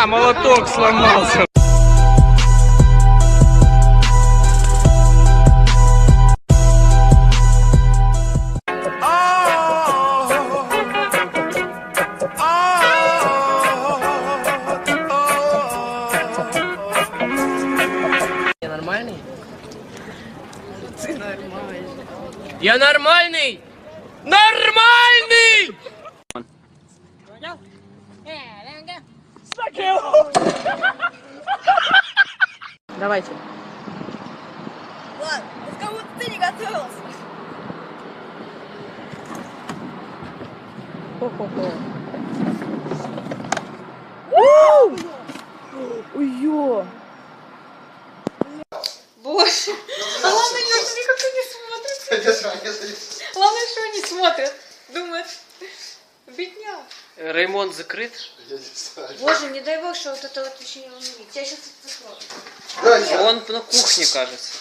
А, молоток сломался. Я нормальный? Ты нормальный. Я нормальный! Нормальный! Давайте. Ладно, как будто ты не готовился. Хо-хо-хо. Ой-ё. Боже. А ладно, как они смотрят. Ладно, что они смотрят. Думают, бедняк. Ремонт закрыт. Боже, не дай бог, что вот это вот еще не увидеть. Я сейчас это закрою. Он на кухне, кажется.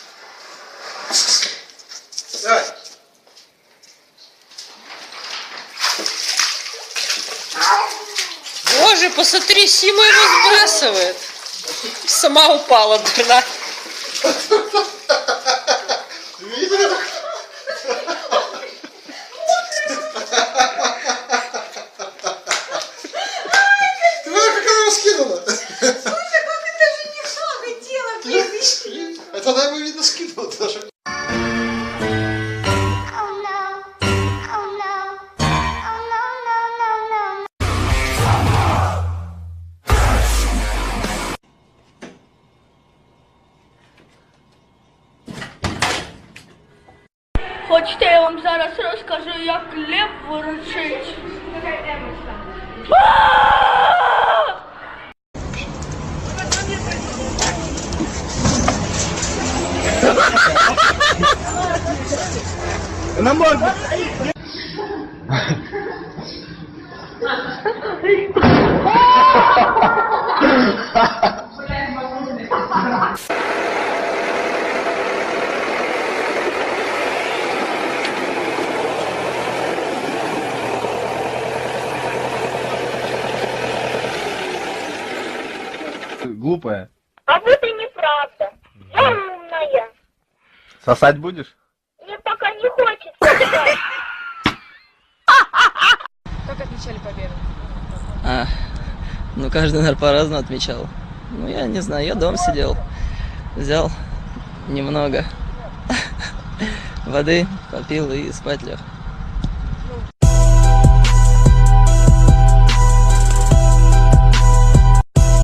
Боже, посмотри, Сима его сбрасывает. Сама упала, дурна. Это она ему, видно, скинула даже. Хочете, я вам зараз розкажу, як лев ворочить. На морду. Глупая. А вот и неправда. Я умная. Сосать будешь? Мне пока не хочется. Как отмечали победу? Ну, каждый, наверное, по-разному отмечал. Ну, я не знаю, я дома сидел. Взял немного воды, попил и спать лег.